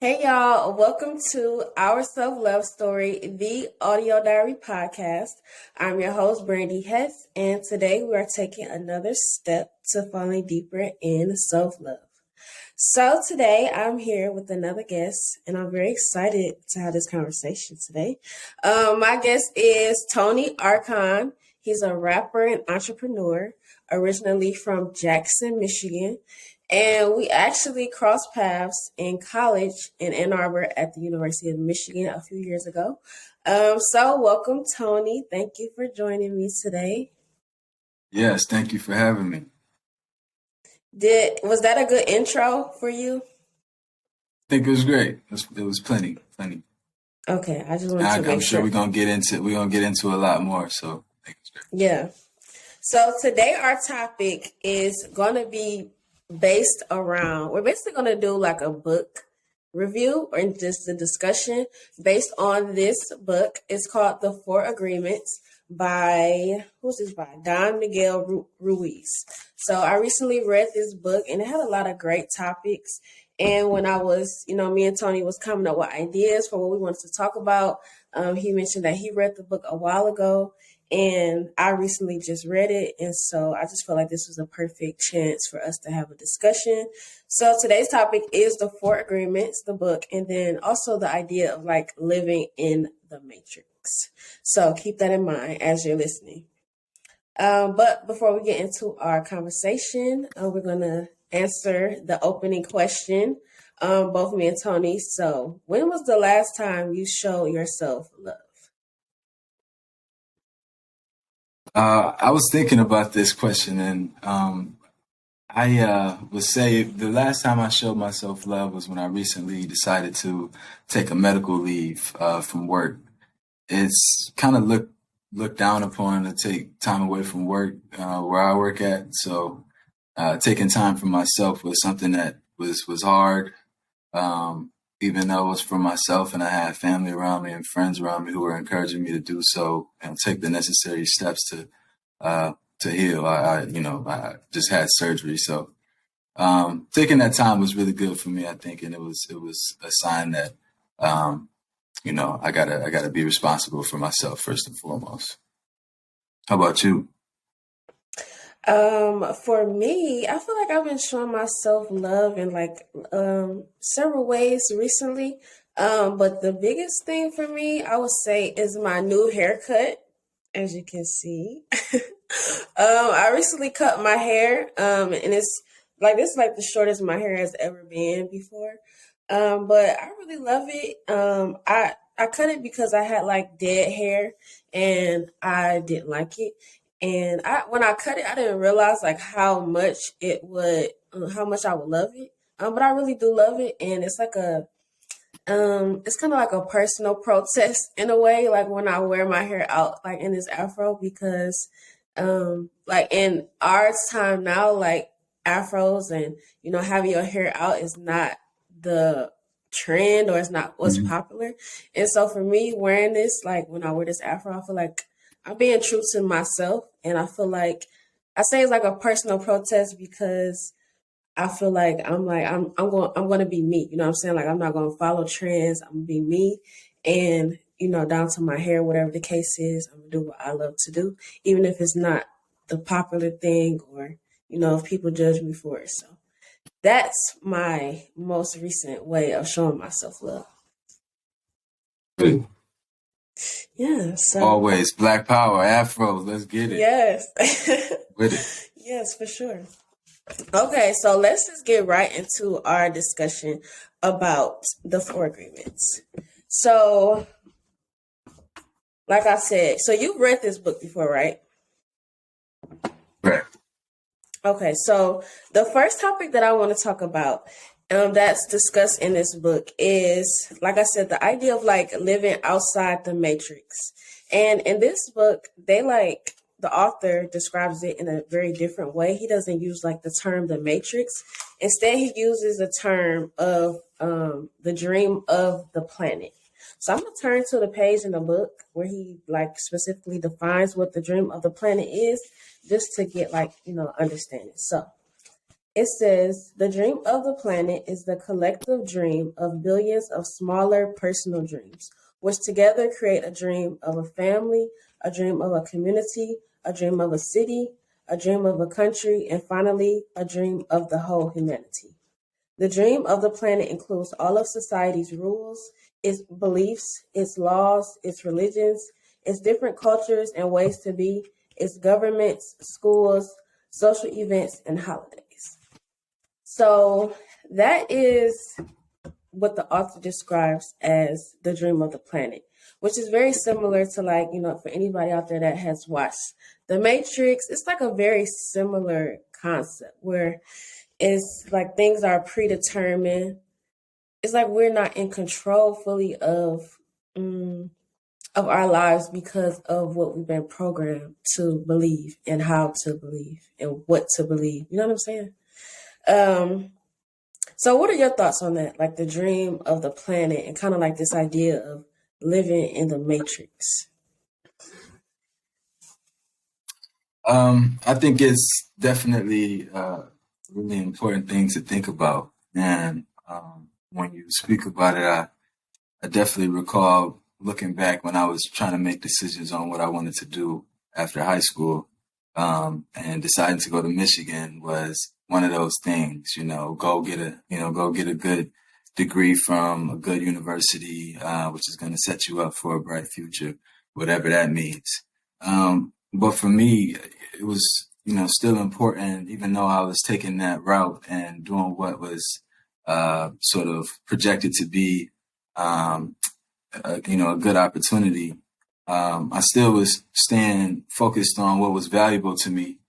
Hey y'all, welcome to Our Self Love Story, the audio diary podcast. I'm your host, Brandy Hess, and today we are taking another step to falling deeper in self love. So, today I'm here with another guest, and I'm very excited to have this conversation today. My guest is Tonie Arcon. He's a rapper and entrepreneur, originally from Jackson, Michigan. And we actually crossed paths in college in Ann Arbor at the University of Michigan a few years ago. So welcome, Tonie. Thank you for joining me today. Yes, thank you for having me. Was that a good intro for you? I think it was great. It was plenty. Okay, I just wanted to I'm make sure sure. we're gonna get into a lot more. So I think it's great. Yeah. So today our topic is going to be based around, we're basically going to do like a book review or just a discussion based on this book. It's called The Four Agreements by, who's this by? Don Miguel Ruiz. So I recently read this book and it had a lot of great topics. And when I was, me and Tonie was coming up with ideas for what we wanted to talk about, he mentioned that he read the book a while ago and I recently just read it. And so I just felt like this was a perfect chance for us to have a discussion. So today's topic is the Four Agreements, the book, and then also the idea of like living in the matrix. So keep that in mind as you're listening. But before we get into our conversation, we're going to answer the opening question, both me and Tonie. So when was the last time you showed yourself love? I was thinking about this question, and I would say the last time I showed myself love was when I recently decided to take a medical leave from work. It's kind of looked down upon to take time away from work where I work at. So taking time for myself was something that was hard. Even though it was for myself and I had family around me and friends around me who were encouraging me to do so and take the necessary steps to heal. I just had surgery, so taking that time was really good for me, I think, and it was a sign that I gotta be responsible for myself first and foremost. How about you? For me, I feel like I've been showing myself love in like several ways recently. But the biggest thing for me, I would say, is my new haircut. As you can see, I recently cut my hair, and it's like this is like the shortest my hair has ever been before. But I really love it. I cut it because I had like dead hair, and I didn't like it. And when I cut it, I didn't realize like how much I would love it. But I really do love it, and it's kind of like a personal protest in a way, like when I wear my hair out, like in this afro, because, like in our time now, like afros and having your hair out is not the trend or it's not what's Mhm. popular. And so for me, wearing this, like when I wear this afro, I feel like I'm being true to myself, and I feel like I say it's like a personal protest because I feel like I'm going to be me. You know what I'm saying? Like I'm not going to follow trends. I'm going to be me, and down to my hair, whatever the case is, I'm going to do what I love to do, even if it's not the popular thing or if people judge me for it. So that's my most recent way of showing myself love. Good. Yeah. So Always Black Power, Afro. Let's get it yes, with it. yes, for sure. Okay, so let's just get right into our discussion about the four agreements. So, like I said, so you've read this book before, right? Right. Okay, so the first topic that I want to talk about that's discussed in this book is, like I said, the idea of like living outside the matrix. And in this book, the author describes it in a very different way. He doesn't use like the term the matrix. Instead, he uses the term of the dream of the planet. So I'm gonna turn to the page in the book where he like specifically defines what the dream of the planet is, just to get like understanding. So It says the dream of the planet is the collective dream of billions of smaller personal dreams, which together create a dream of a family, a dream of a community, a dream of a city, a dream of a country, and finally, a dream of the whole humanity. The dream of the planet includes all of society's rules, its beliefs, its laws, its religions, its different cultures and ways to be, its governments, schools, social events, and holidays. So that is what the author describes as the dream of the planet, which is very similar to, like, for anybody out there that has watched The Matrix, it's like a very similar concept where it's like things are predetermined. It's like we're not in control fully of our lives because of what we've been programmed to believe and how to believe and what to believe. You know what I'm saying? So what are your thoughts on that? Like the dream of the planet and kind of like this idea of living in the matrix. I think it's definitely a really important thing to think about. And when you speak about it, I definitely recall looking back when I was trying to make decisions on what I wanted to do after high school. And deciding to go to Michigan was one of those things, go get a good degree from a good university, which is going to set you up for a bright future, whatever that means. But for me, it was, still important, even though I was taking that route and doing what was sort of projected to be, a good opportunity. I still was staying focused on what was valuable to me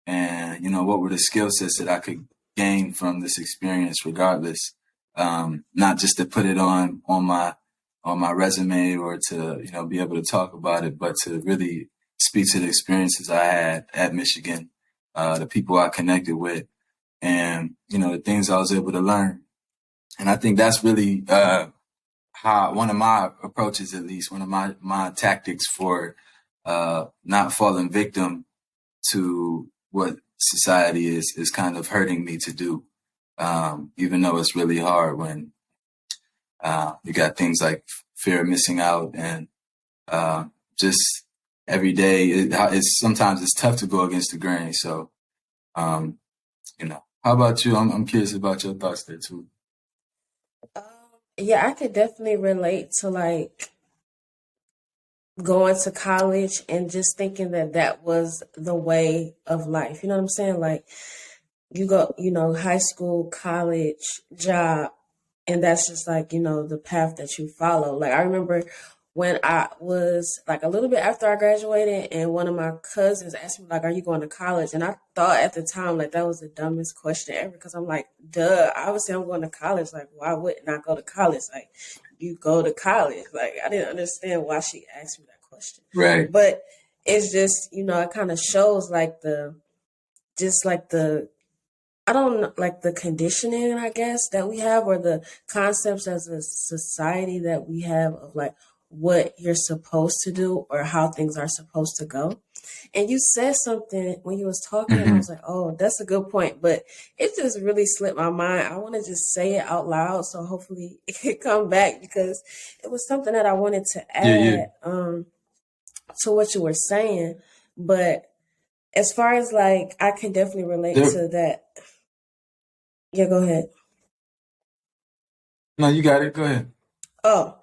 and, what were the skill sets that I could gain from this experience regardless. Not just to put it on my resume or to, be able to talk about it, but to really speak to the experiences I had at Michigan, the people I connected with, and, the things I was able to learn. And I think that's really how one of my approaches, at least one of my tactics for not falling victim to what society is kind of hurting me to do, even though it's really hard when you got things like fear of missing out and just every day. Sometimes it's tough to go against the grain. So, how about you? I'm curious about your thoughts there too. Yeah, I could definitely relate to like going to college and just thinking that that was the way of life. You know what I'm saying? Like you go, high school, college, job, and that's just like, the path that you follow. Like I remember when I was like a little bit after I graduated and one of my cousins asked me like, are you going to college? And I thought at the time like that was the dumbest question ever because I'm like, duh, obviously I'm going to college. Like why wouldn't I go to college? Like you go to college. Like I didn't understand why she asked me that question. Right. But it's just, it kind of shows like I don't know, like the conditioning, I guess, that we have or the concepts as a society that we have of like what you're supposed to do or how things are supposed to go. And you said something when you was talking and I was like, oh, that's a good point. But it just really slipped my mind. I want to just say it out loud. So hopefully it can come back because it was something that I wanted to add to what you were saying. But as far as like, I can definitely relate to that. Yeah, go ahead. No, you got it. Go ahead. Oh,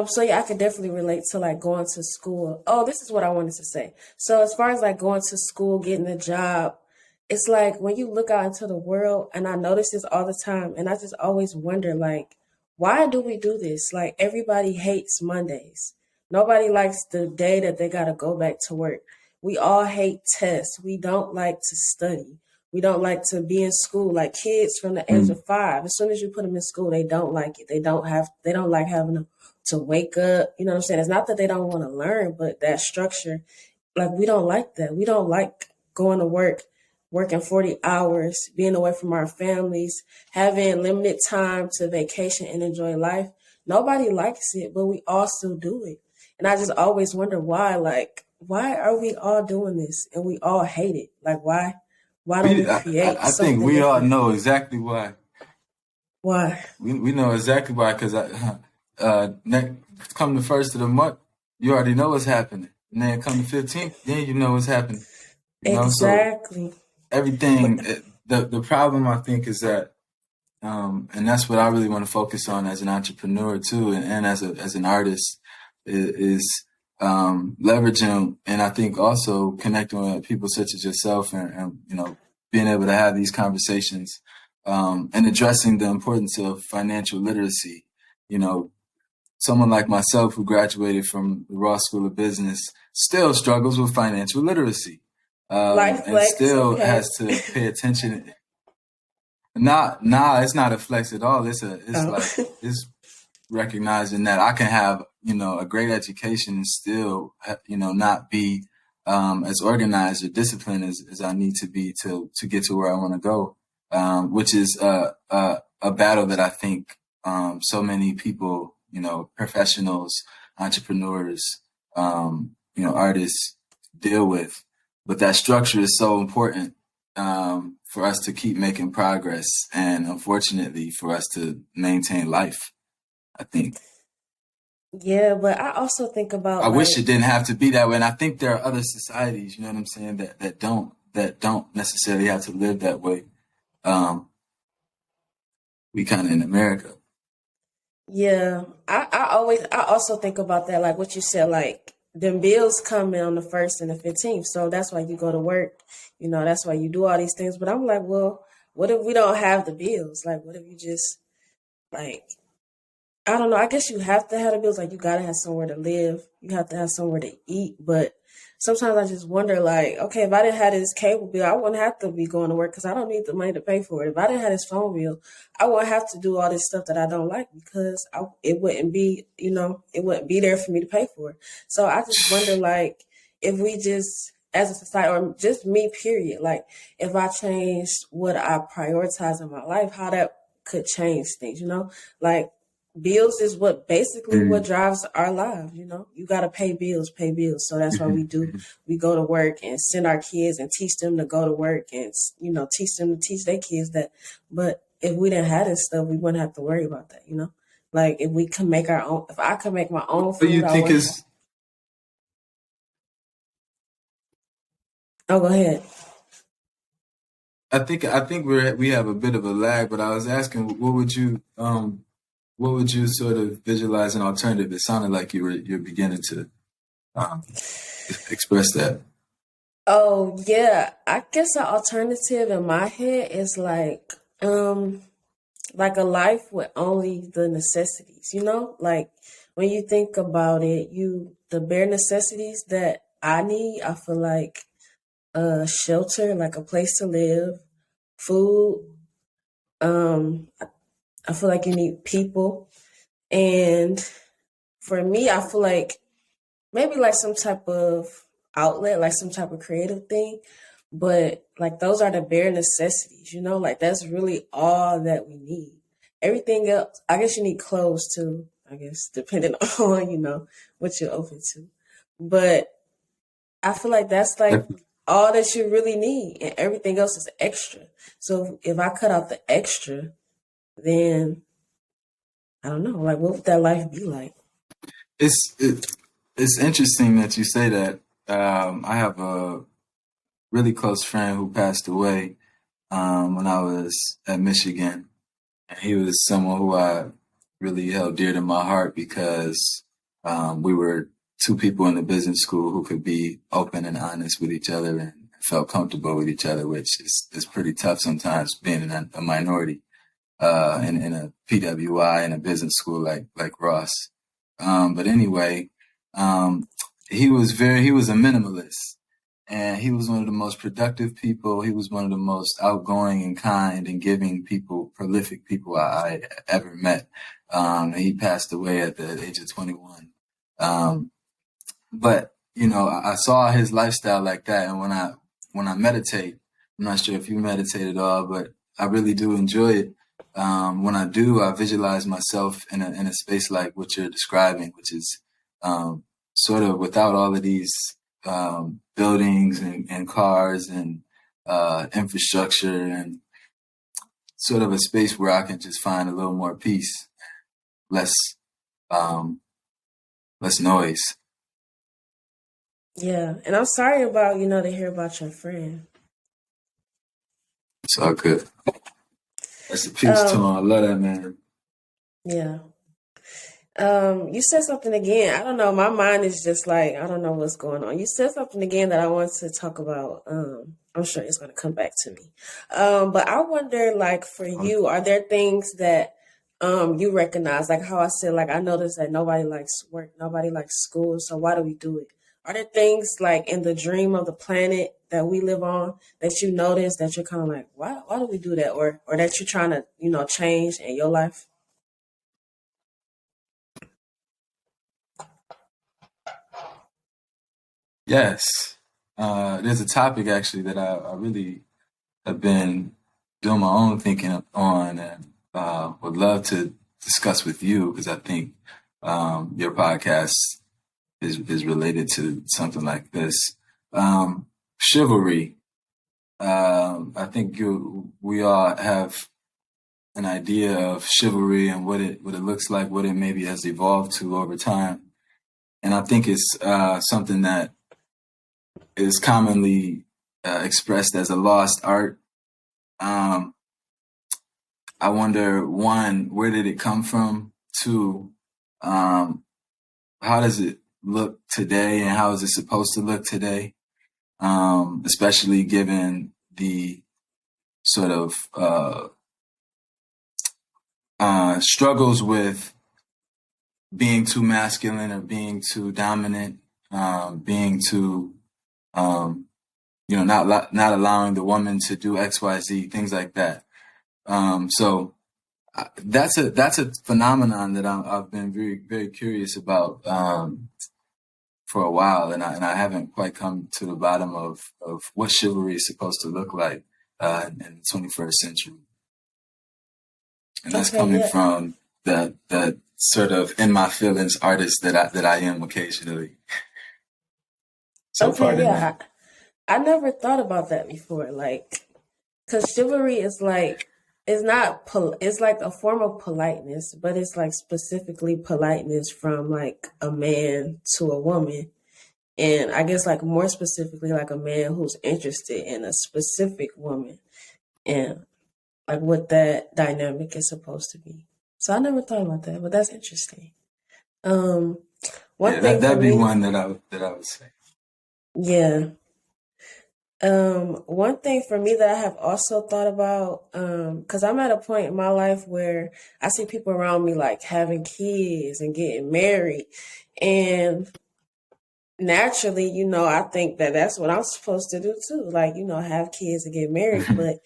so yeah, I could definitely relate to like going to school. Oh, this is what I wanted to say. So as far as like going to school, getting a job, it's like when you look out into the world, and I notice this all the time, and I just always wonder like, why do we do this? Like everybody hates Mondays. Nobody likes the day that they gotta go back to work. We all hate tests. We don't like to study. We don't like to be in school. Like kids from the age of 5, as soon as you put them in school, they don't like it. They don't like having to wake up. You know what I'm saying? It's not that they don't want to learn, but that structure, like we don't like that. We don't like going to work, working 40 hours, being away from our families, having limited time to vacation and enjoy life. Nobody likes it, but we all still do it. And I just always wonder why, like, why are we all doing this and we all hate it? Like, why? Why don't we create I think something we all different? know exactly why. Why? We know exactly why, because next, come the first of the month, you already know what's happening. And then come the 15th, then you know what's happening. You know, so Exactly. But everything, the problem I think is that, and that's what I really want to focus on as an entrepreneur too, and as an artist, is leveraging, and I think also connecting with people such as yourself, and you know, being able to have these conversations, and addressing the importance of financial literacy. You know, someone like myself who graduated from the Ross School of Business still struggles with financial literacy, life and flex, still okay. has to pay attention. Nah, it's not a flex at all. It's Oh. like, it's recognizing that I can have, you know, a great education and still, you know, not be as organized or disciplined as I need to be to get to where I want to go, which is a battle that I think so many people, you know, professionals, entrepreneurs, you know, artists deal with. But that structure is so important, for us to keep making progress, and unfortunately for us to maintain life, I think. Yeah, but I also think about I wish it like, didn't have to be that way. And I think there are other societies, you know what I'm saying, that don't necessarily have to live that way. Um, we kind of in America. yeah, I also think about that, like what you said, like them bills come in on the 1st and the 15th. So that's why you go to work, that's why you do all these things. But I'm like, well, what if we don't have the bills? Like, what if you just, like, I don't know. I guess you have to have the bills. Like you gotta have somewhere to live. You have to have somewhere to eat. But sometimes I just wonder, like, okay, if I didn't have this cable bill, I wouldn't have to be going to work because I don't need the money to pay for it. If I didn't have this phone bill, I wouldn't have to do all this stuff that I don't like because it wouldn't be, it wouldn't be there for me to pay for it. So I just wonder, like, if we just, as a society, or just me, period, like, if I changed what I prioritize in my life, how that could change things, like bills is what Mm. drives our lives. You got to pay bills, so that's why we go to work and send our kids and teach them to go to work and teach them to teach their kids that. But if we didn't have this stuff, we wouldn't have to worry about that. Like if we can make our own, if I could make my own What do food, you I think wouldn't have. is? Oh, go ahead. I think we have a bit of a lag, but I was asking, what would you sort of visualize an alternative? It sounded like you're beginning to um, express that. Oh yeah, I guess an alternative in my head is like a life with only the necessities. Like when you think about it, the bare necessities that I need, I feel like shelter, like a place to live, food. I feel like you need people, and for me, I feel like maybe like some type of outlet, like some type of creative thing. But like those are the bare necessities. Like that's really all that we need. Everything else, I guess you need clothes too, I guess, depending on, what you're open to. But I feel like that's like all that you really need, and everything else is extra. So if I cut out the extra, then I don't know, like what would that life be like? It's it, it's interesting that you say that. I have a really close friend who passed away when I was at Michigan, and he was someone who I really held dear to my heart because we were two people in the business school who could be open and honest with each other and felt comfortable with each other, which is pretty tough sometimes being in a minority in a PWI in a business school like Ross. But anyway, um, he was a minimalist, and he was one of the most productive people. He was one of the most outgoing and kind and giving people, prolific people I ever met. And he passed away at the age of 21. Um, but you know, I saw his lifestyle like that, and when I meditate, I'm not sure if you meditate at all, but I really do enjoy it. When I do, I visualize myself in a space like what you're describing, which is um, sort of without all of these buildings and cars infrastructure and sort of a space where I can just find a little more peace, less um, less noise. Yeah, and I'm sorry about to hear about your friend. It's all good. Rest in peace, Um, Tonie. I love that man. yeah. You said something again. I don't know. My mind is just like, I don't know what's going on. You said something again that I want to talk about. I'm sure it's going to come back to me. But I wonder, like, for you, are there things that you recognize? Like how I said, like, I noticed that nobody likes work, nobody likes school. So why do we do it? Are there things like in the dream of the planet that we live on that you notice that you're kind of like, why do we do that? Or that you're trying to, change in your life? Yes. There's a topic actually that I really have been doing my own thinking on and would love to discuss with you because I think your podcast is related to something like this. Chivalry. I think we all have an idea of chivalry and what it looks like, what it maybe has evolved to over time. And I think it's something that is commonly expressed as a lost art. Um, I wonder, one, where did it come from? Two, um, how does it look today and how is it supposed to look today? Especially given the sort of struggles with being too masculine or being too dominant, being too, not allowing the woman to do X, Y, Z, things like that. So that's a phenomenon that I've been very, very curious about for a while, and I haven't quite come to the bottom of what chivalry is supposed to look like in the 21st century, and that's Okay, coming yeah. from the sort of in my feelings artist that I am occasionally. So Okay, pardon yeah. that. I never thought about that before. Like, because chivalry is like, it's not, it's like a form of politeness, but it's like specifically politeness from like a man to a woman. And I guess like more specifically, like a man who's interested in a specific woman and like what that dynamic is supposed to be. So I never thought about that, but that's interesting. Um, one Yeah, thing for that'd be me, one that I would say. yeah. One thing for me that I have also thought about, because I'm at a point in my life where I see people around me like having kids and getting married, and naturally, I think that that's what I'm supposed to do too, like, have kids and get married. But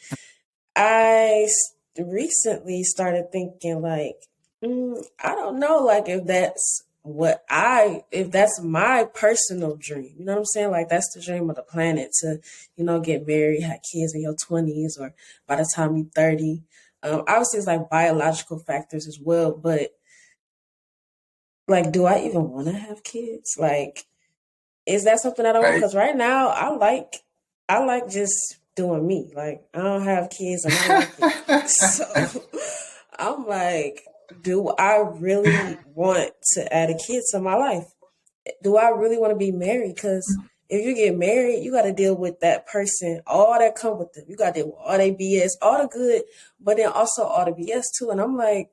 recently started thinking like, I don't know, like if that's my personal dream. You know what I'm saying? Like that's the dream of the planet to, get married, have kids in your 20s or by the time you're 30. Obviously, it's like biological factors as well, but like, do I even want to have kids? Like, is that something that I want? Right. Because right now, I like just doing me. Like, I don't have kids and I like it. So I'm like, do I really want to add a kid to my life? Do I really want to be married? Because if you get married, you got to deal with that person, all that come with them. You got to deal with all their BS, all the good, but then also all the BS too. And I'm like,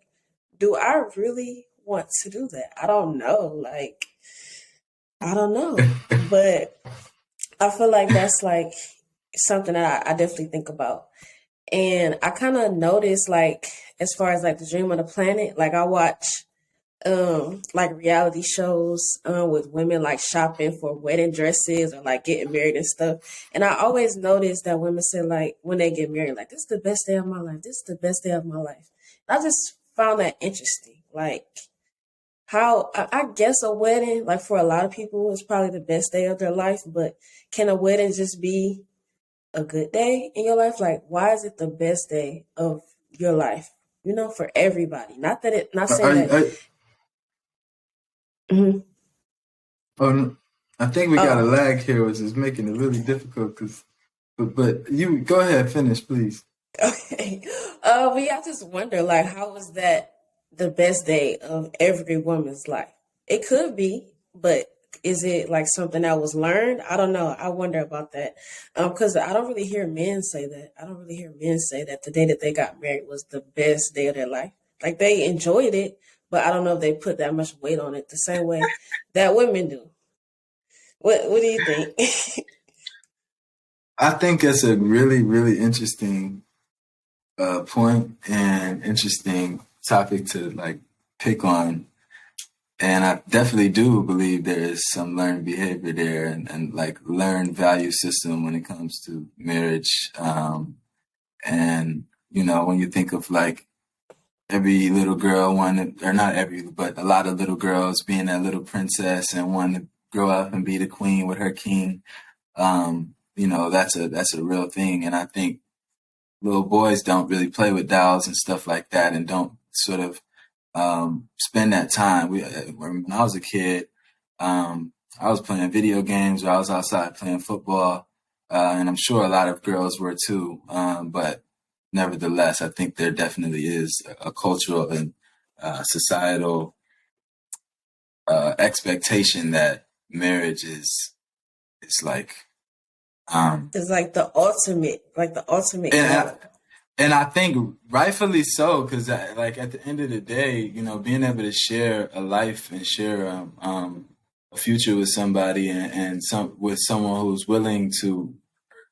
do I really want to do that? I don't know. Like, I don't know. But I feel like that's like something that I definitely think about. And I kind of noticed like as far as like the dream of the planet, like I watch like reality shows with women like shopping for wedding dresses or like getting married and stuff. And I always notice that women say like when they get married, like this is the best day of my life. This is the best day of my life. And I just found that interesting. Like how I guess a wedding, like for a lot of people, is probably the best day of their life, but can a wedding just be a good day in your life? Like, why is it the best day of your life? For everybody. Not saying that. I Mhm. oh, no. I think we got a Oh, lag here, which is making it really difficult because But you go ahead, finish, please. Okay. But yeah, I just wonder, like, how was that the best day of every woman's life? It could be, but is it like something that was learned? I don't know. I wonder about that. Because I don't really hear men say that. I don't really hear men say that the day that they got married was the best day of their life. Like they enjoyed it, but I don't know if they put that much weight on it the same way that women do. What do you think? I think it's a really, really interesting point and interesting topic to like pick on. And I definitely do believe there is some learned behavior there and like learned value system when it comes to marriage. And, you know, when you think of like every little girl wanted, or not every, but a lot of little girls being that little princess and wanting to grow up and be the queen with her king, you know, that's a real thing. And I think little boys don't really play with dolls and stuff like that and don't sort of spend that time. When I was a kid, I was playing video games or I was outside playing football, and I'm sure a lot of girls were too. But nevertheless, I think there definitely is a cultural and societal expectation that marriage is it's It's like the ultimate and goal. and I think rightfully so, because like at the end of the day, you know, being able to share a life and share a future with somebody and some with someone who's willing to,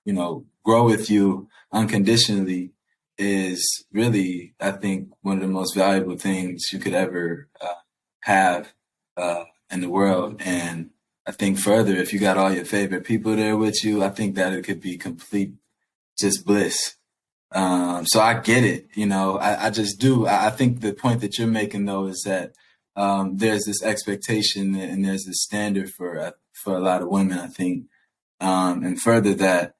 you know, grow with you unconditionally is really, I think, one of the most valuable things you could ever have in the world. And I think further, if you got all your favorite people there with you, I think that it could be complete just bliss. So I get it, you know, I just do. I think the point that you're making though is that there's this expectation and there's this standard for a lot of women, I think, and further that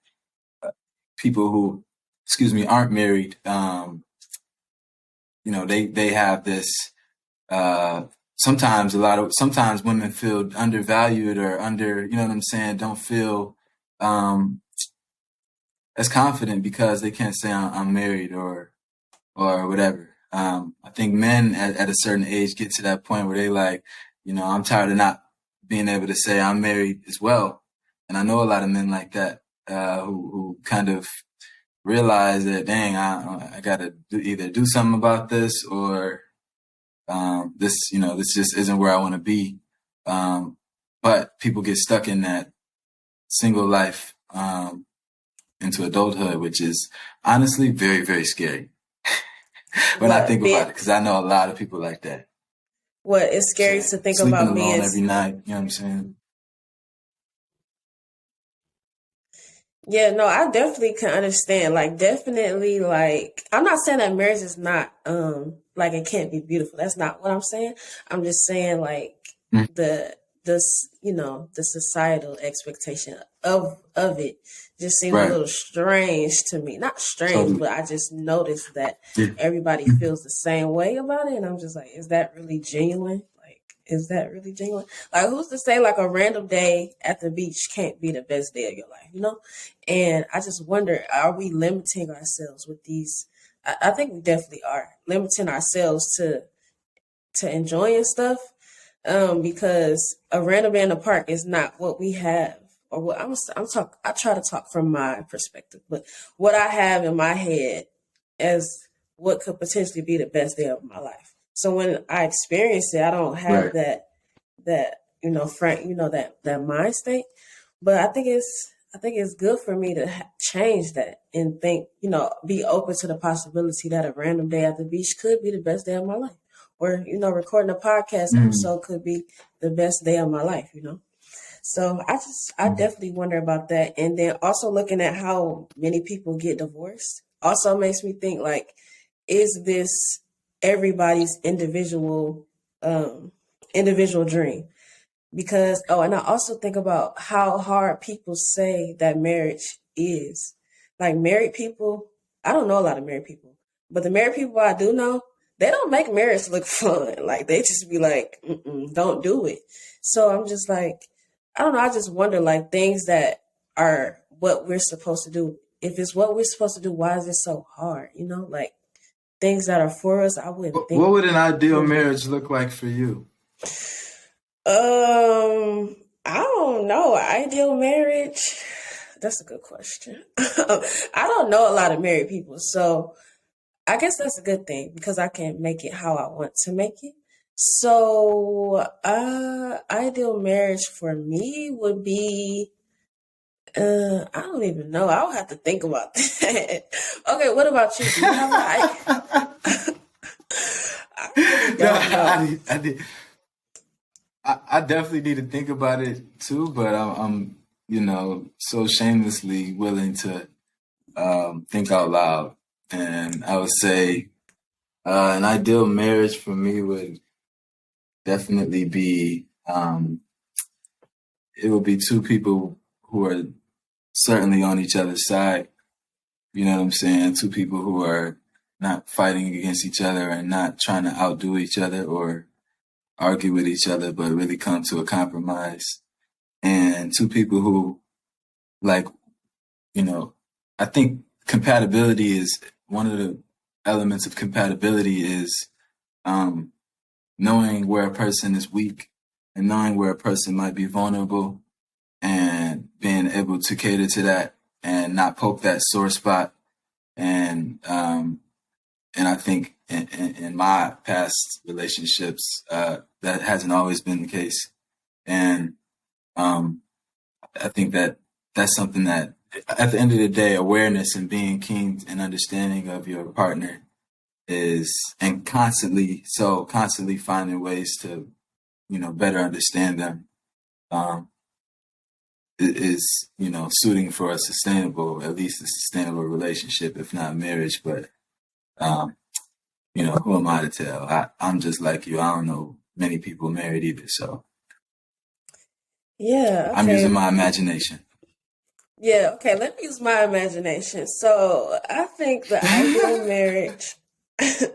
people who, excuse me, aren't married, you know, they have this. Sometimes women feel undervalued or under, you know what I'm saying, don't feel as confident because they can't say I'm married or whatever. I think men at a certain age get to that point where they like, you know, I'm tired of not being able to say I'm married as well. And I know a lot of men like that, who kind of realize that, dang, I gotta either do something about this or, this, you know, this just isn't where I want to be. But people get stuck in that single life, into adulthood, which is honestly very, very scary. When I What think about being it, because I know a lot of people like that. what it's scary Saying to think sleeping about me alone as every night, you know what I'm saying? yeah, no, I definitely can understand. Like definitely like I'm not saying that marriage is not like it can't be beautiful. That's not what I'm saying. I'm just saying like Mm, the the societal expectation of it just seems a right, little strange to me. Not strange, totally. but I just noticed that Yeah. everybody feels the same way about it and I'm just like, is that really genuine? Like is that really genuine? Like who's to say like a random day at the beach can't be the best day of your life, you know? And I just wonder, are we limiting ourselves with these? I think we definitely are limiting ourselves to enjoying stuff, because a random day in the park is not what we have, or what I'm talk. I try to talk from my perspective, but what I have in my head as what could potentially be the best day of my life. So when I experience it, I don't have Right. that frank that mind state. But I think it's good for me to change that and think, be open to the possibility that a random day at the beach could be the best day of my life, or recording a podcast Mm, episode could be the best day of my life. So I mm, definitely wonder about that, and then also looking at how many people get divorced also makes me think like, is this everybody's um individual dream? Because and I also think about how hard people say that marriage is. Like married people, I don't know a lot of married people, but the married people I do know, they don't make marriage look fun. Like they just be like, don't do it. So I'm just like, I don't know. I just wonder like things that are what we're supposed to do. If it's what we're supposed to do, why is it so hard? You know, like things that are for us, I wouldn't What think. would an ideal marriage look like for you? I don't know. Ideal marriage. That's a good question. I don't know a lot of married people, so I guess that's a good thing because I can make it how I want to make it. So, ideal marriage for me would be, I don't even know. I'll have to think about that. Okay, what about you? Do you have I really No, don't know. I definitely need to think about it too, but I'm so shamelessly willing to think out loud. And I would say an ideal marriage for me would definitely be it would be two people who are certainly on each other's side. You know what I'm saying? Two people who are not fighting against each other and not trying to outdo each other or argue with each other, but really come to a compromise. And two people who, like, I think compatibility is one of the elements of compatibility is um, knowing where a person is weak and knowing where a person might be vulnerable and being able to cater to that and not poke that sore spot. And I think in my past relationships, that hasn't always been the case. And um, I think that that's something that, at the end of the day, awareness and being keen and understanding of your partner is, and constantly finding ways to, better understand them, um, is, suiting for at least a sustainable relationship, if not marriage. But, um, who am I to tell? I'm just like you. I don't know many people married either. So Yeah, I'm using okay. my imagination. Yeah, okay, let me use my imagination. So I think the ideal marriage, the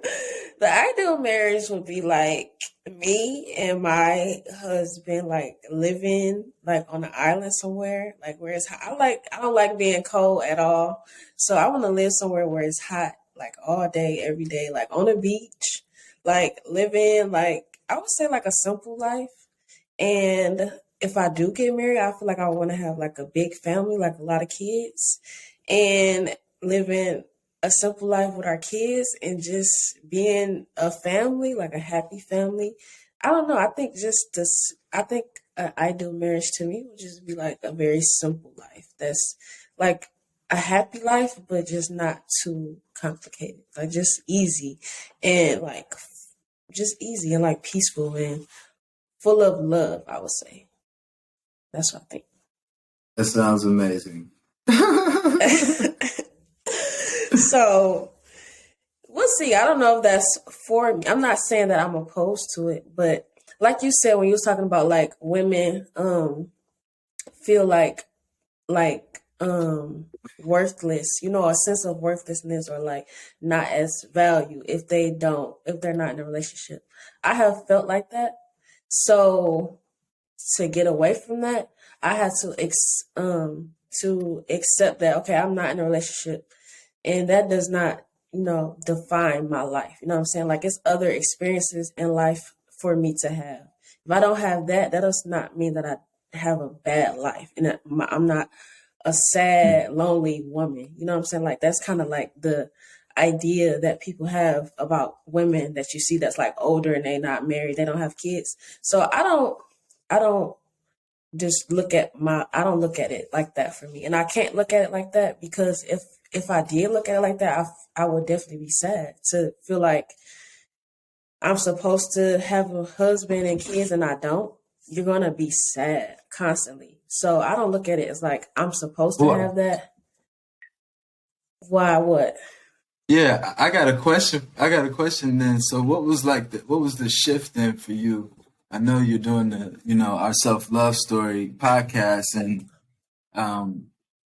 ideal marriage would be like me and my husband like living like on an island somewhere, like where it's hot. I don't like being cold at all. So I want to live somewhere where it's hot like all day, every day, like on a beach, like living like I would say like a simple life. And if I do get married, I feel like I want to have like a big family, like a lot of kids, and living a simple life with our kids and just being a family, like a happy family. I don't know. I think just this, I think an ideal marriage to me would just be like a very simple life. That's like a happy life, but just not too complicated. Like just easy and like just easy and like peaceful and full of love, I would say. That's what I That sounds amazing. think. So we'll see. I don't know if that's for me. I'm not saying that I'm opposed to it, but like you said when you was talking about like women feel like worthless, a sense of worthlessness or like not as value if they're not in a relationship. I have felt like that. So to get away from that, I had to accept that okay, I'm not in a relationship, and that does not define my life. You know what I'm saying? Like it's other experiences in life for me to have. If I don't have that, that does not mean that I have a bad life, and that I'm not a sad, lonely woman. You know what I'm saying? Like that's kind of like the idea that people have about women that you see that's like older and they not married, they don't have kids. So I don't just I don't look at it like that for me. And I can't look at it like that because if I did look at it like that, I would definitely be sad to feel like I'm supposed to have a husband and kids and I don't. You're going to be sad constantly. So I don't look at it as like I'm supposed to Well, have that. Why, what? yeah, I got a question. I got a question then. So what was the shift then for you? I know you're doing our self-love story podcast, and um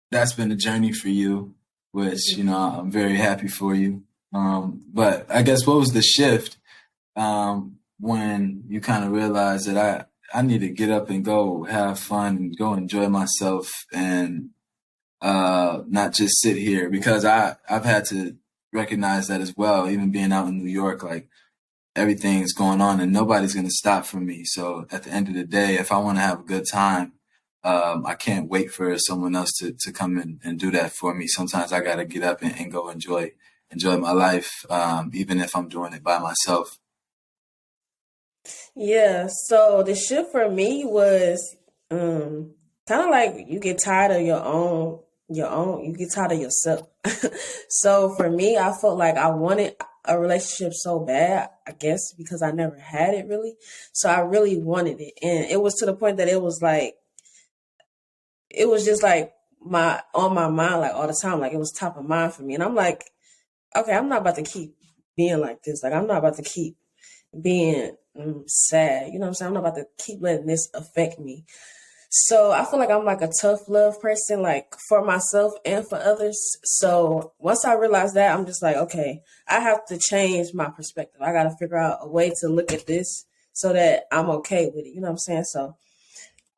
that's been a journey for you, which, I'm very happy for you. But I guess what was the shift when you kind of realized that I need to get up and go have fun and go enjoy myself and not just sit here, because I've had to recognize that as well, even being out in New York, like everything's going on and nobody's going to stop for me. So at the end of the day, if I want to have a good time, I can't wait for someone else to come in and do that for me. Sometimes I got to get up and go enjoy my life, even if I'm doing it by myself. Yeah, so the shift for me was kind of like you get tired of you get tired of yourself. So for me, I felt like I wanted a relationship so bad, I guess because I never had it really. So I really wanted it. And it was to the point that it was just like my on my mind like all the time, like it was top of mind for me. And I'm like, okay, I'm not about to keep being like this. Like I'm not about to keep being sad. You know what I'm saying? I'm not about to keep letting this affect me. So I feel like I'm like a tough love person, like for myself and for others. So once I realized that, I'm just like, okay, I have to change my perspective. I got to figure out a way to look at this so that I'm okay with it. You know what I'm saying? So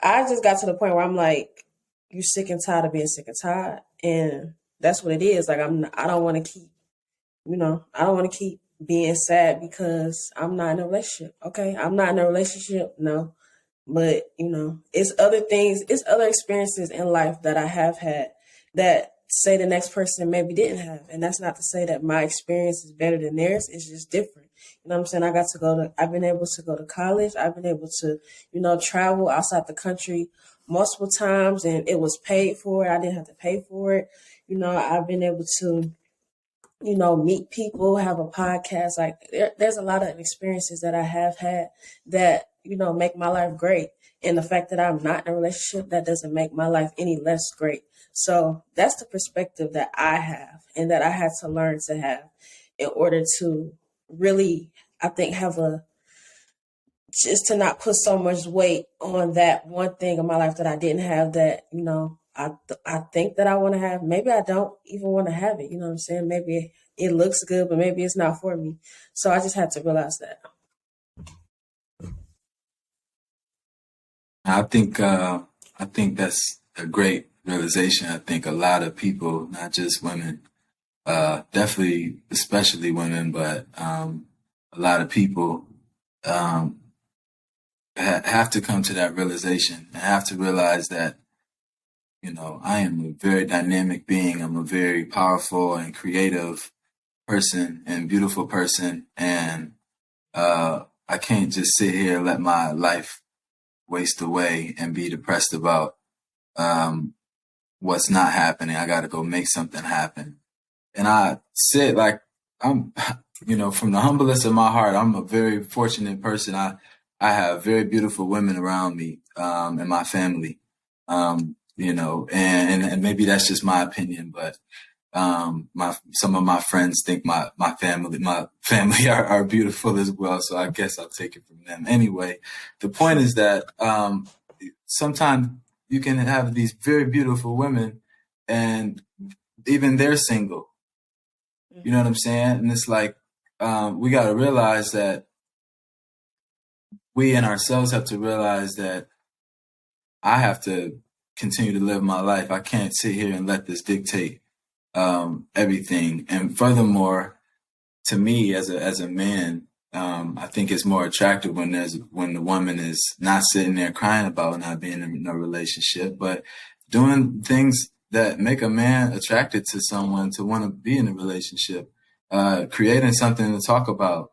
I just got to the point where I'm like, you sick and tired of being sick and tired. And that's what it is. Like I don't want to keep, I don't want to keep being sad because I'm not in a relationship. Okay. I'm not in a relationship. No. But, it's other things, it's other experiences in life that I have had that say the next person maybe didn't have. And that's not to say that my experience is better than theirs. It's just different. You know what I'm saying? I've been able to go to college. I've been able to, travel outside the country multiple times and it was paid for. I didn't have to pay for it. I've been able to meet people, have a podcast. Like there's a lot of experiences that I have had that, make my life great. And the fact that I'm not in a relationship, that doesn't make my life any less great. So that's the perspective that I have and that I had to learn to have in order to really, I think, just to not put so much weight on that one thing in my life that I didn't have that, I think that I want to have. Maybe I don't even want to have it. You know what I'm saying? Maybe it looks good, but maybe it's not for me. So I just had to realize that. I think that's a great realization. I think a lot of people, not just women, definitely, especially women, but a lot of people um, have to come to that realization and have to realize that, I am a very dynamic being. I'm a very powerful and creative person and beautiful person. And I can't just sit here and let my life waste away and be depressed about um, what's not happening. I got to go make something happen. And I said, like, I'm, from the humblest of my heart, I'm a very fortunate person. I have very beautiful women around me, and my family, and maybe that's just my opinion, but, some of my friends think my family are beautiful as well. So I guess I'll take it from them. Anyway, the point is that, sometimes you can have these very beautiful women and even they're single. You know what I'm saying? And it's like, we got to realize that we and ourselves have to realize that I have to continue to live my life. I can't sit here and let this dictate everything. And furthermore, to me as a man, I think it's more attractive when the woman is not sitting there crying about not being in a relationship, but doing things that make a man attracted to someone to want to be in a relationship, creating something to talk about,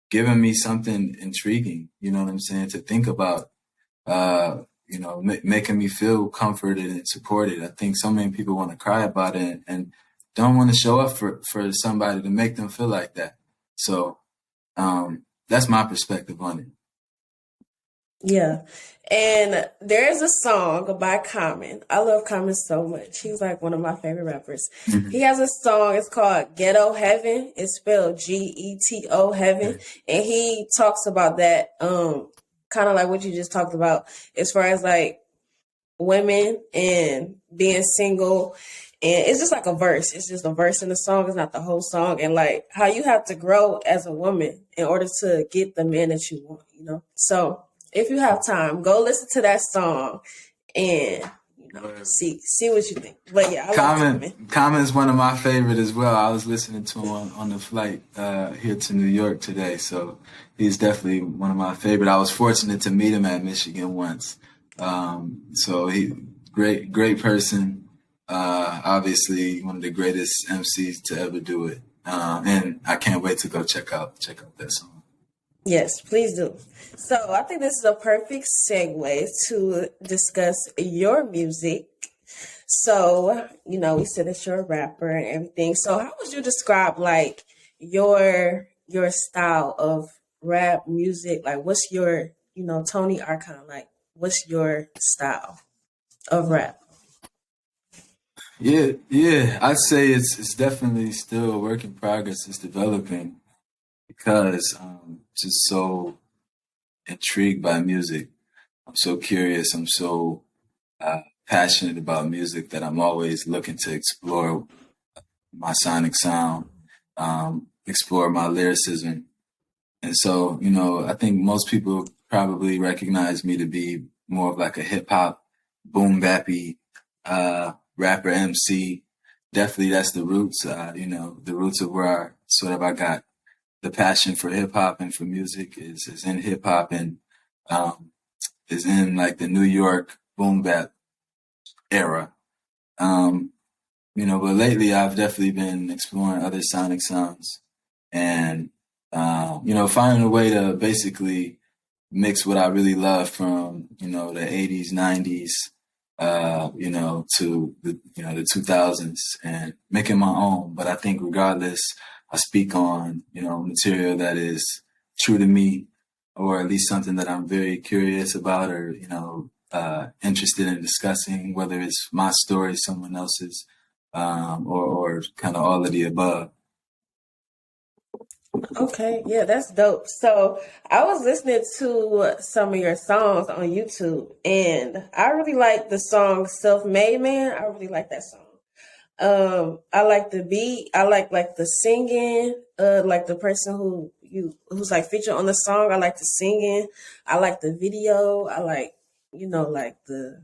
giving me something intriguing, you know what I'm saying, to think about, making me feel comforted and supported. I think so many people want to cry about it and don't want to show up for somebody to make them feel like that. So that's my perspective on it. Yeah. And there's a song by Common. I love Common so much. He's like one of my favorite rappers. Mm-hmm. He has a song, it's called Ghetto Heaven. It's spelled Geto Heaven. Mm-hmm. And he talks about that, kind of like what you just talked about, as far as like women and being single. And it's just like a verse. It's just a verse in the song. It's not the whole song. And like how you have to grow as a woman in order to get the man that you want, So if you have time, go listen to that song and, see what you think. But yeah, I love Common. Common is one of my favorite as well. I was listening to him on the flight here to New York today, so he's definitely one of my favorite. I was fortunate to meet him at Michigan once. So he great person. Obviously one of the greatest MCs to ever do it. And I can't wait to go check out that song. Yes, please do. So I think this is a perfect segue to discuss your music. So, we said that you're a rapper and everything. So how would you describe like your style of rap music? Like what's your, Tonie Arcon, like what's your style of rap? Yeah. I'd say it's definitely still a work in progress. It's developing because I'm just so intrigued by music. I'm so curious. I'm so passionate about music that I'm always looking to explore my sonic sound, explore my lyricism. And so, I think most people probably recognize me to be more of like a hip hop, boom bappy, rapper MC. Definitely that's the roots, the roots of where I got the passion for hip hop and for music is in hip hop and, is in like the New York boom bap era. But lately I've definitely been exploring other sonic sounds and, finding a way to basically mix what I really love from, the 80s, 90s, to the 2000s and making my own. But I think regardless, I speak on, material that is true to me or at least something that I'm very curious about or, interested in discussing, whether it's my story, someone else's, or kind of all of the above. Okay, yeah, that's dope. So I was listening to some of your songs on YouTube, and I really like the song "Self Made Man." I really like that song. I like the beat. I like the singing. Like the person who's like featured on the song. I like the singing. I like the video. I like like the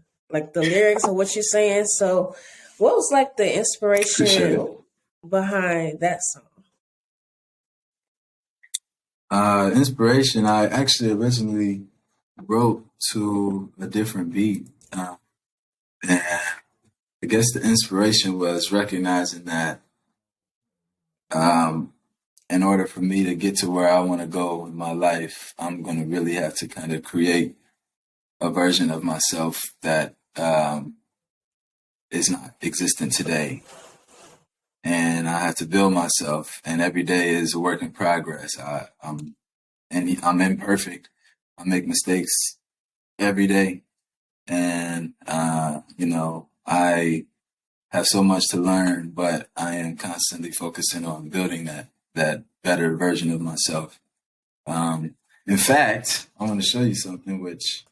lyrics of what you're saying. So, what was like the inspiration behind that song? Inspiration, I actually originally wrote to a different beat. And I guess the inspiration was recognizing that in order for me to get to where I want to go in my life, I'm going to really have to kind of create a version of myself that is not existent today. And I have to build myself, and every day is a work in progress. I'm imperfect. I make mistakes every day, and I have so much to learn, but I am constantly focusing on building that better version of myself. In fact, I want to show you something which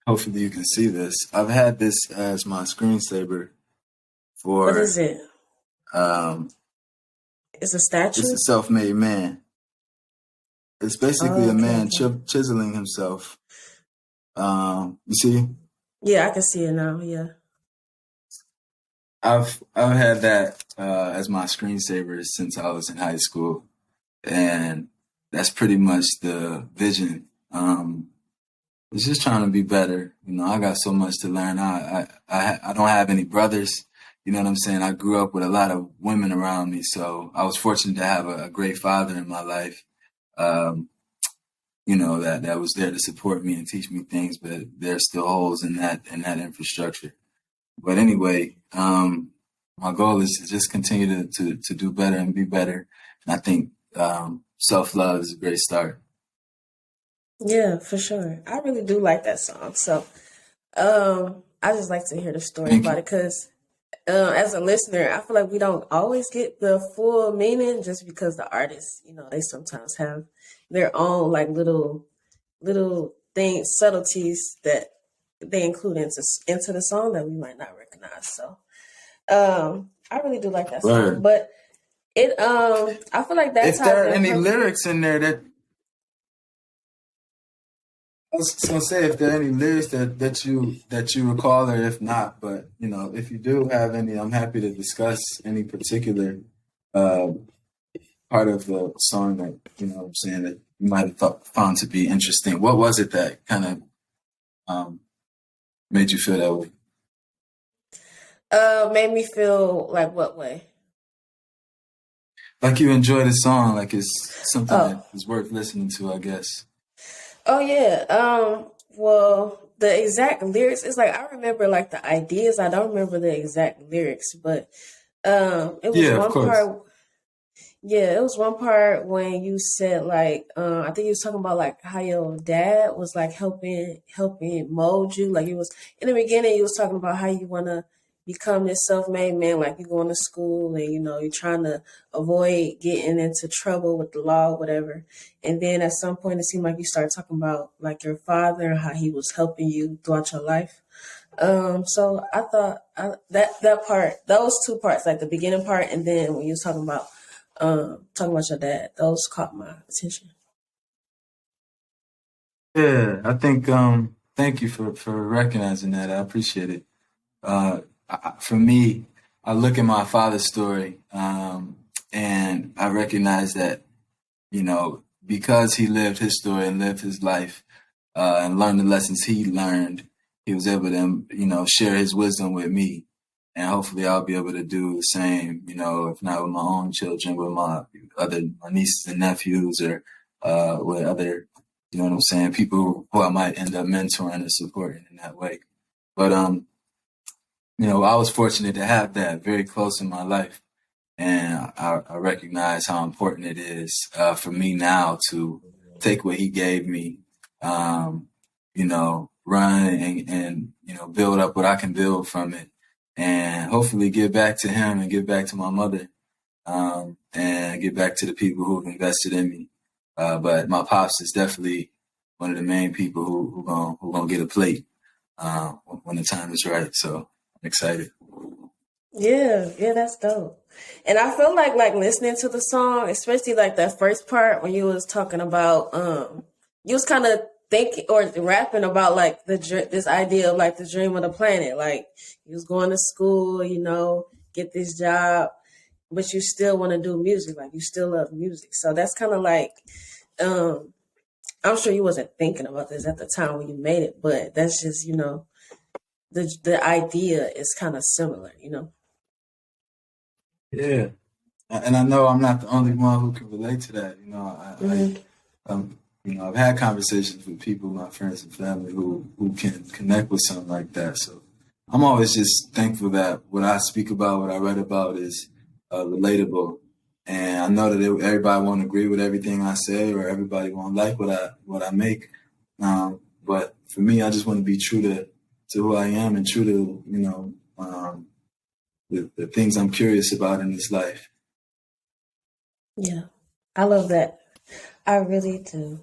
hopefully you can see this. I've had this as my screensaver for. What is it? It's a statue? It's a self-made man. It's basically a man chiseling himself. You see? Yeah, I can see it now. Yeah. I've had that as my screensaver since I was in high school, and that's pretty much the vision. It's just trying to be better. I got so much to learn. I don't have any brothers. You know what I'm saying? I grew up with a lot of women around me, so I was fortunate to have a great father in my life. That was there to support me and teach me things, but there's still holes in that infrastructure. But anyway, my goal is to just continue to do better and be better. And I think self-love is a great start. Yeah, for sure. I really do like that song. So I just like to hear the story Thank about you. it because as a listener, I feel like we don't always get the full meaning just because the artists, they sometimes have their own like little things, subtleties that they include into the song that we might not recognize. So I really do like that song. Word. But it I feel like that's If there are any lyrics in there that I was gonna say if there are any lyrics that you recall, or if not, but if you do have any, I'm happy to discuss any particular uh, part of the song that what I'm saying that you might have found to be interesting. What was it that kind of um, made you feel that way? Made me feel like what way? Like you enjoy the song, like it's something that Oh, is worth listening to, I guess. oh yeah. Well, the exact lyrics. It's like I remember like the ideas. I don't remember the exact lyrics, but it was Yeah, of one course. part. Yeah, it was one part when you said like, I think you was talking about like how your dad was like helping mold you. Like it was in the beginning, you was talking about how you want to become this self-made man, like you going to school and you're trying to avoid getting into trouble with the law, whatever. And then at some point, it seemed like you started talking about like your father and how he was helping you throughout your life. So I thought that part, those two parts, like the beginning part, and then when you was talking about your dad, those caught my attention. Yeah, I think thank you for recognizing that. I appreciate it. For me, I look at my father's story, and I recognize that because he lived his story and lived his life, and learned the lessons he learned, he was able to share his wisdom with me, and hopefully I'll be able to do the same. If not with my own children, with my nieces and nephews, or with other, what I'm saying, people who I might end up mentoring or supporting in that way. But I was fortunate to have that very close in my life, and I recognize how important it is for me now to take what he gave me, run and build up what I can build from it, and hopefully give back to him and give back to my mother, and give back to the people who've invested in me. But my pops is definitely one of the main people who gonna get a plate when the time is right. So I'm excited. Yeah, yeah, that's dope. And I feel like listening to the song, especially like that first part when you was talking about you was kind of thinking or rapping about like this idea of like the dream of the planet. Like you was going to school, get this job, but you still want to do music. Like you still love music. So that's kind of like um I'm sure you wasn't thinking about this at the time when you made it, but that's just, the idea is kind of similar. Yeah. And I know I'm not the only one who can relate to that. Hmm. I've had conversations with people, my friends and family, who can connect with something like that. So I'm always just thankful that what I speak about, what I write about, is relatable. And I know that everybody won't agree with everything I say, or everybody won't like what I make. But for me, I just want to be true to who I am, and true to the things I'm curious about in this life. Yeah, I love that. I really do.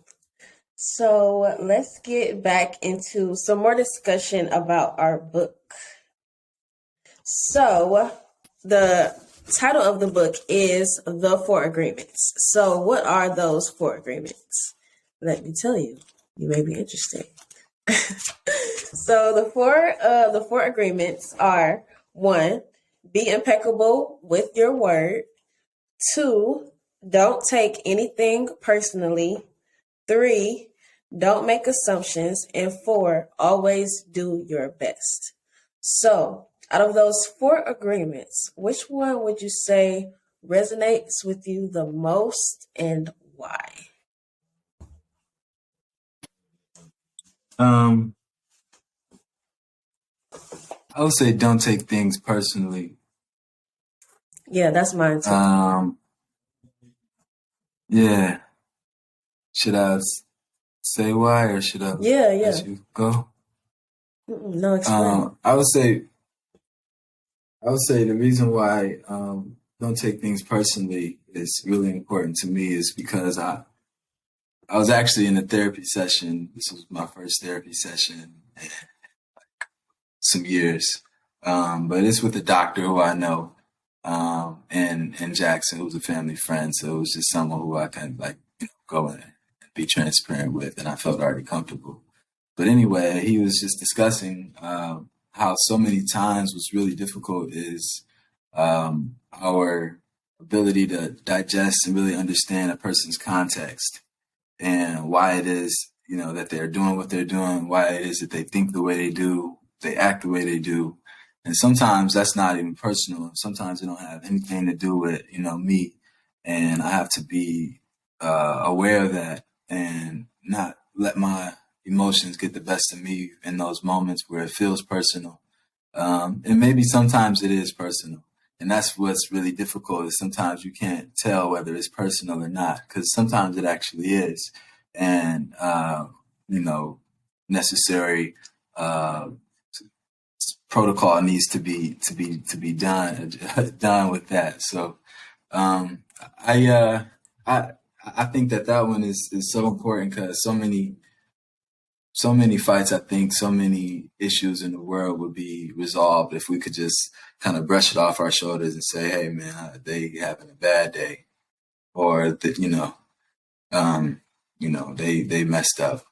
So let's get back into some more discussion about our book. So the title of the book is The Four Agreements. So what are those four agreements? Let me tell you. You may be interested. So the four agreements are: one, be impeccable with your word; two, don't take anything personally; three, don't make assumptions; and four, always do your best. So, out of those four agreements, which one would you say resonates with you the most and why? Um, I would say don't take things personally. Yeah, that's mine too. Um, yeah. Should I say why, or should I Yeah, let yeah. you go? No, explain. I would say the reason why don't take things personally is really important to me is because I was actually in a therapy session. This was my first therapy session in some years, but it's with a doctor who I know, in Jackson, who's a family friend. So it was just someone who I can like go in and be transparent with, and I felt already comfortable. But anyway, he was just discussing how so many times what's really difficult is our ability to digest and really understand a person's context and why it is, that they're doing what they're doing, why it is that they think the way they do, they act the way they do. And sometimes that's not even personal. Sometimes it don't have anything to do with, me. And I have to be aware of that and not let my emotions get the best of me in those moments where it feels personal. And maybe sometimes it is personal. And that's what's really difficult is sometimes you can't tell whether it's personal or not, because sometimes it actually is. And, necessary protocol needs to be done with that. So I I think that one is so important because so many fights, I think so many issues in the world would be resolved if we could just kind of brush it off our shoulders and say, hey man, they having a bad day, or that, they messed up.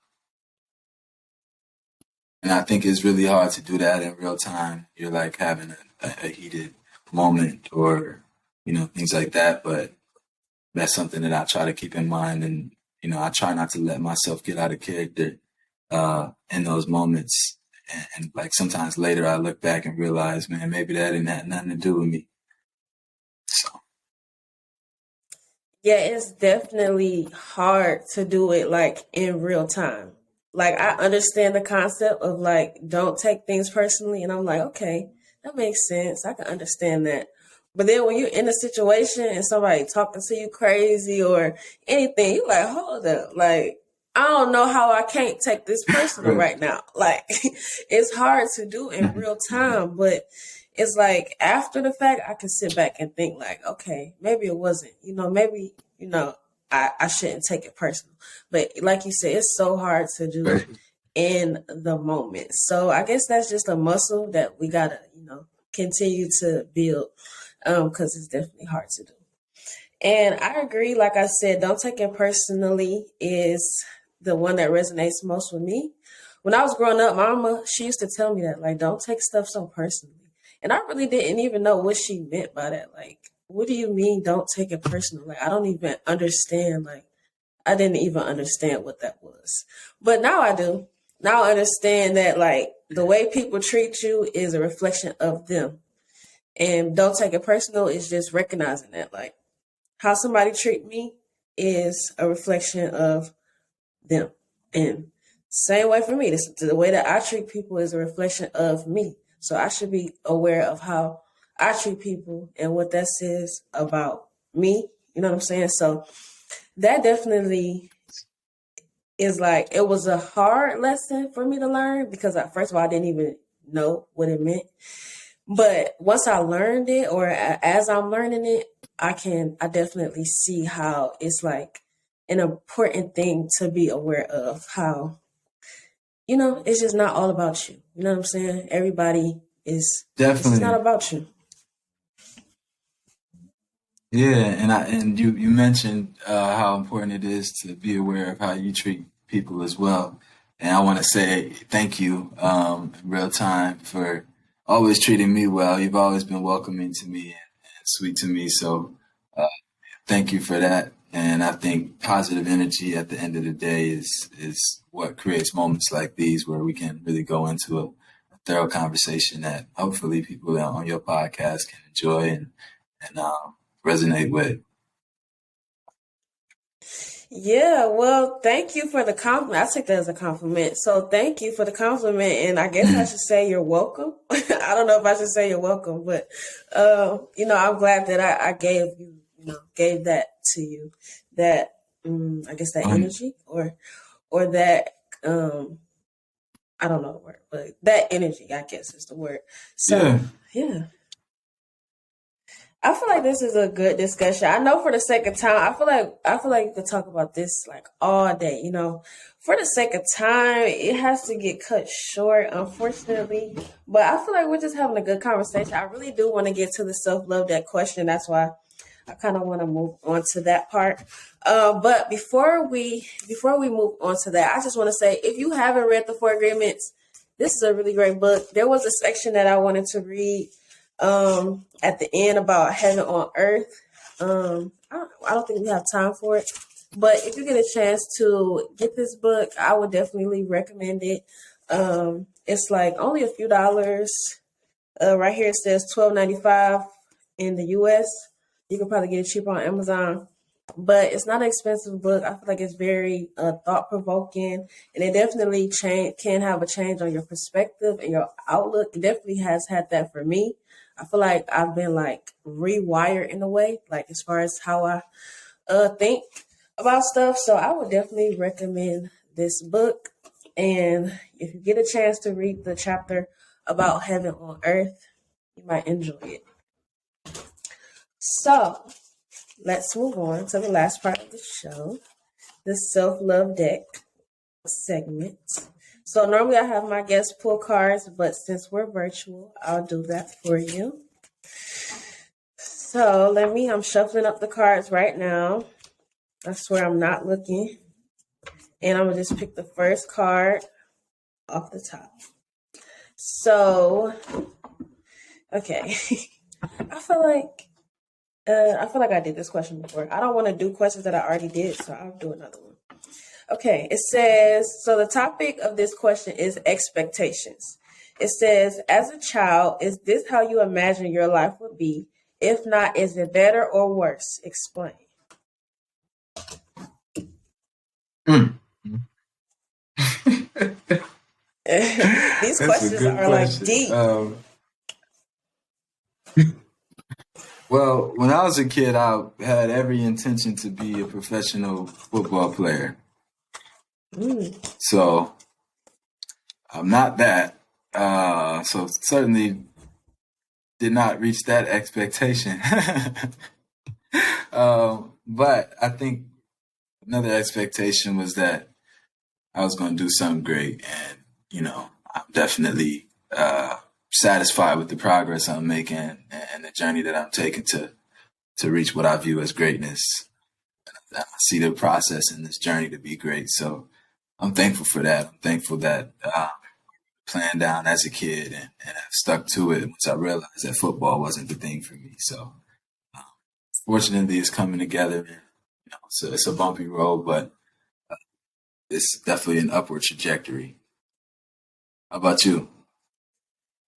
And I think it's really hard to do that in real time. You're like having a heated moment or, things like that. But that's something that I try to keep in mind. And, I try not to let myself get out of character in those moments. And like sometimes later I look back and realize, man, maybe that didn't have nothing to do with me. So. Yeah, it's definitely hard to do it like in real time. Like I understand the concept of like don't take things personally, and I'm like, okay, that makes sense. I can understand that. But then when you're in a situation and somebody talking to you crazy or anything, you're like, hold up, like I don't know how I can't take this personal right now. Like it's hard to do in real time, but it's like after the fact, I can sit back and think like, okay, maybe it wasn't, maybe, I shouldn't take it personal. But like you said, it's so hard to do in the moment. So I guess that's just a muscle that we gotta, continue to build, because it's definitely hard to do. And I agree, like I said, don't take it personally is the one that resonates most with me. When I was growing up, mama, she used to tell me that, like, don't take stuff so personally. And I really didn't even know what she meant by that. Like, what do you mean don't take it personal? Like, I don't even understand. Like, I didn't even understand what that was. But now I do. Now I understand that, like, the way people treat you is a reflection of them. And don't take it personal is just recognizing that, like, how somebody treat me is a reflection of them. And same way for me. The way that I treat people is a reflection of me. So I should be aware of how I treat people and what that says about me. You know what I'm saying? So that definitely is like, it was a hard lesson for me to learn because first of all, I didn't even know what it meant. But once I learned it, or as I'm learning it, I definitely see how it's like an important thing to be aware of how, it's just not all about you. You know what I'm saying? Everybody is definitely, it's not about you. Yeah, and you mentioned how important it is to be aware of how you treat people as well. And I want to say thank you in real time for always treating me well. You've always been welcoming to me and sweet to me. So thank you for that. And I think positive energy at the end of the day is what creates moments like these where we can really go into a thorough conversation that hopefully people on your podcast can enjoy and resonate with. Yeah, well, thank you for the compliment. I take that as a compliment. So thank you for the compliment. And I guess I should say you're welcome. I don't know if I should say you're welcome, but, I'm glad that I gave you, gave that to you, that, I guess that energy or that, I don't know the word, but that energy, I guess is the word. So, yeah. I feel like this is a good discussion. I know for the sake of time, I feel like you could talk about this like all day, For the sake of time, it has to get cut short, unfortunately. But I feel like we're just having a good conversation. I really do want to get to the self-love, that question. That's why I kind of want to move on to that part. But before we move on to that, I just want to say, if you haven't read The Four Agreements, this is a really great book. There was a section that I wanted to read at the end about heaven on earth. I don't think we have time for it, but if you get a chance to get this book, I would definitely recommend it. It's like only a few dollars. Right here it says $12.95 in the US. You can probably get it cheaper on Amazon, but it's not an expensive book. I feel like it's very thought provoking, and it definitely can have a change on your perspective and your outlook. It definitely has had that for me. I feel like I've been like rewired in a way, like as far as how I think about stuff. So I would definitely recommend this book. And if you get a chance to read the chapter about heaven on earth, you might enjoy it. So let's move on to the last part of the show, the self-love deck segment. So normally I have my guests pull cards, but since we're virtual, I'll do that for you. So I'm shuffling up the cards right now. I swear I'm not looking. And I'm going to just pick the first card off the top. So, okay. I feel like I did this question before. I don't want to do questions that I already did, so I'll do another one. Okay, it says, so the topic of this question is expectations. It says, as a child, is this how you imagine your life would be? If not, is it better or worse? Explain. These questions are like deep. Well, when I was a kid, I had every intention to be a professional football player. So I'm not that. So certainly did not reach that expectation. But I think another expectation was that I was going to do something great. And, I'm definitely satisfied with the progress I'm making and the journey that I'm taking to reach what I view as greatness. I see the process in this journey to be great. So I'm thankful for that. I'm thankful that planned down as a kid and I stuck to it once I realized that football wasn't the thing for me. So fortunately, it's coming together. And, it's a bumpy road, but it's definitely an upward trajectory. How about you?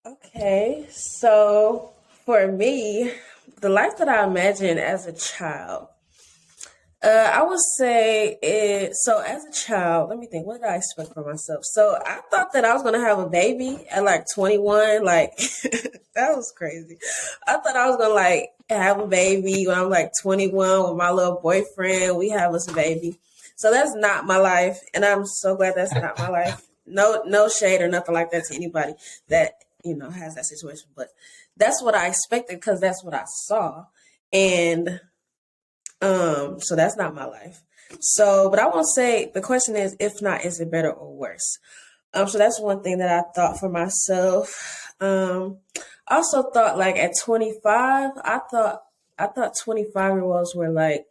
Okay, so for me, the life that I imagined as a child, I would say it. So as a child, let me think. What did I expect for myself? So I thought that I was gonna have a baby at like 21. Like that was crazy. I thought I was gonna like have a baby when I'm like 21 with my little boyfriend. We have us a baby. So that's not my life, and I'm so glad that's not my life. No shade or nothing like that to anybody that has that situation, but that's what I expected because that's what I saw, and so that's not my life. So, but I won't say, the question is, if not, is it better or worse? So that's one thing that I thought for myself. Also thought like at 25, I thought 25-year-olds were like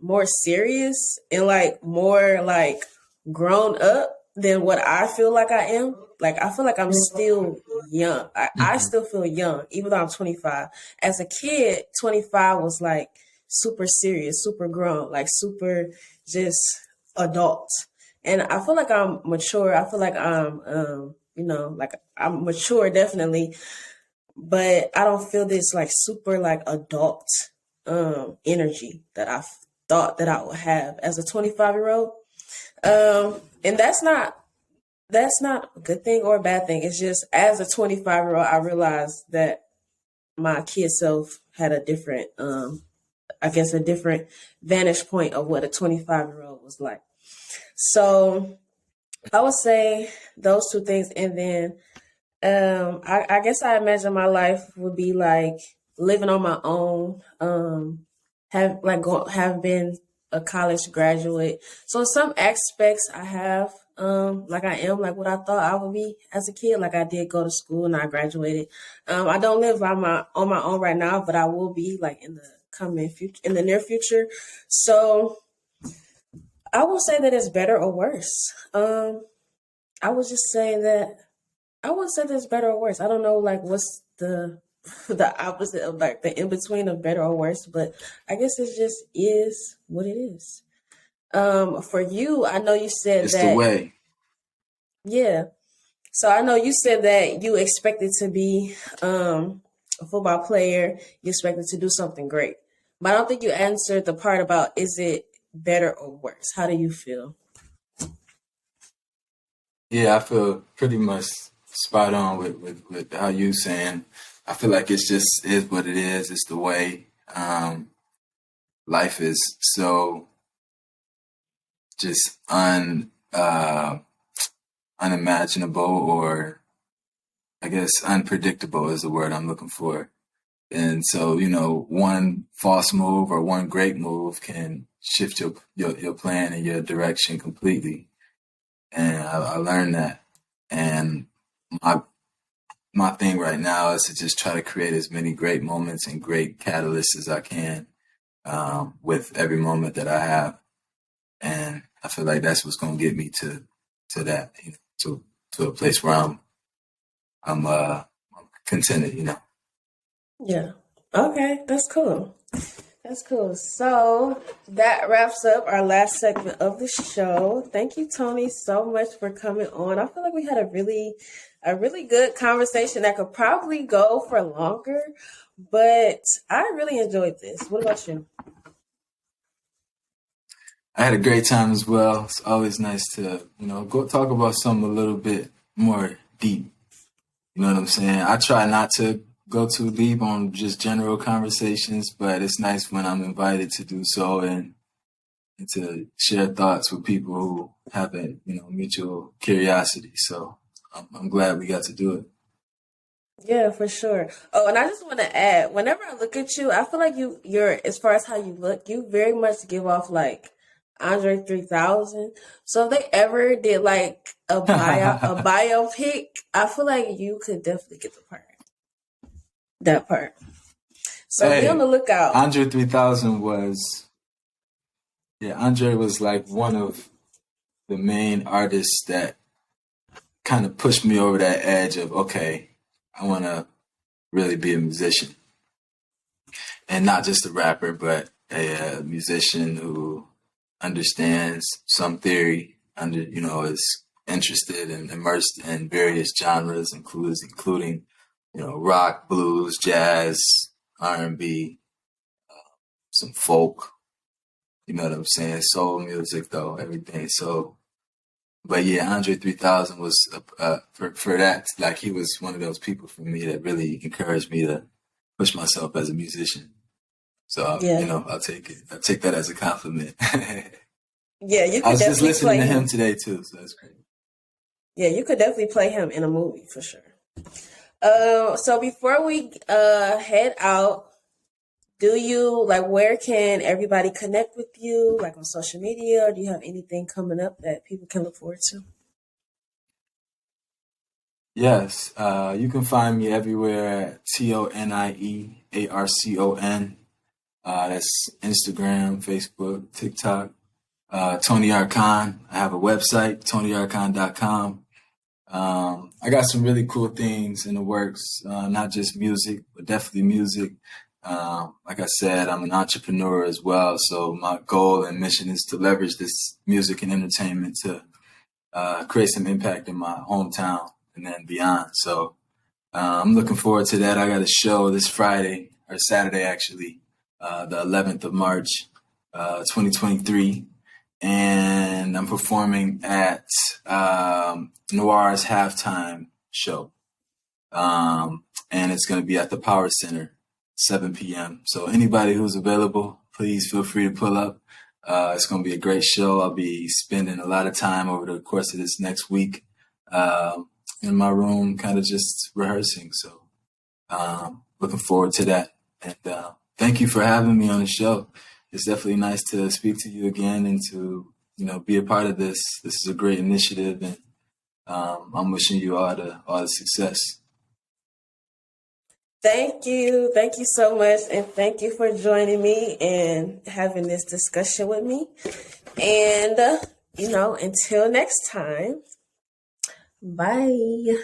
more serious and like more like grown up than what I feel like I am. Like, I feel like I'm still young. I still feel young, even though I'm 25. As a kid, 25 was like super serious, super grown, like super just adult. And I feel like I'm mature. I feel like I'm, like I'm mature definitely, but I don't feel this like super like adult energy that I thought that I would have as a 25-year-old. And that's not a good thing or a bad thing. It's just as a 25-year-old, I realized that my kid self had a different, a different vantage point of what a 25-year-old was like. So I would say those two things. And then I guess I imagine my life would be like living on my own, have been a college graduate. So in some aspects I have, like I am like what I thought I would be as a kid. Like I did go to school and I graduated. I don't live on my own right now, but I will be like in the come in the near future. So I will say that it's better or worse. I would just say that I would say that it's better or worse. I don't know like what's the the opposite of like the in between of better or worse, but I guess it just is what it is. For you, I know you said It's the that, way. yeah. So I know you said that you expected to be a football player. You expected to do something great, but I don't think you answered the part about is it better or worse? How do you feel? Yeah, I feel pretty much spot on with how you saying. I feel like it's just is what it is. It's the way. Life is so just unimaginable, or I guess unpredictable is the word I'm looking for. And so, one false move or one great move can shift your plan and your direction completely. And I learned that. And my my thing right now is to just try to create as many great moments and great catalysts as I can, with every moment that I have. And I feel like that's what's gonna get me to that, to a place where I'm contented. Yeah. Okay, that's cool. That's cool. So that wraps up our last segment of the show. Thank you, Tony, so much for coming on. I feel like we had a really good conversation that could probably go for longer, but I really enjoyed this. What about you? I had a great time as well. It's always nice to, go talk about something a little bit more deep. You know what I'm saying? I try not to go too deep on just general conversations, but it's nice when I'm invited to do so, and to share thoughts with people who have a, mutual curiosity. So I'm glad we got to do it. Yeah, for sure. Oh, and I just want to add, whenever I look at you, I feel like you're as far as how you look, you very much give off like Andre 3000. So if they ever did like a biopic, I feel like you could definitely get the part. That part. So be on the Hey, lookout. Andre 3000 Andre was like one of the main artists that kind of pushed me over that edge of, okay, I want to really be a musician, and not just a rapper, but a musician who understands some theory, is interested and immersed in various genres, including, rock, blues, jazz, R&B, some folk. You know what I'm saying? Soul music, though, everything. So, but yeah, Andre 3000 was for that. Like, he was one of those people for me that really encouraged me to push myself as a musician. So, Yeah. I'll take it. I'll take that as a compliment. Yeah, you I could was just definitely listening play to him him. today too, so that's great. Yeah, you could definitely play him in a movie for sure. So before we head out, do you like where can everybody connect with you, like on social media, or do you have anything coming up that people can look forward to? Yes, you can find me everywhere at TonieArcon. That's Instagram, Facebook, TikTok. Tonie Arcon. I have a website, TonieArcon.com. I got some really cool things in the works, not just music, but definitely music. Like I said, I'm an entrepreneur as well, so my goal and mission is to leverage this music and entertainment to create some impact in my hometown and then beyond. So I'm looking forward to that. I got a show this Friday, or Saturday actually, the 11th of March, 2023. And I'm performing at Noir's halftime show. And it's going to be at the Power Center, 7 p.m. So anybody who's available, please feel free to pull up. It's going to be a great show. I'll be spending a lot of time over the course of this next week in my room, kind of just rehearsing. So looking forward to that. And thank you for having me on the show. It's definitely nice to speak to you again and to, be a part of this. This is a great initiative, and I'm wishing you all the success. Thank you. Thank you so much. And thank you for joining me and having this discussion with me. And, until next time, bye.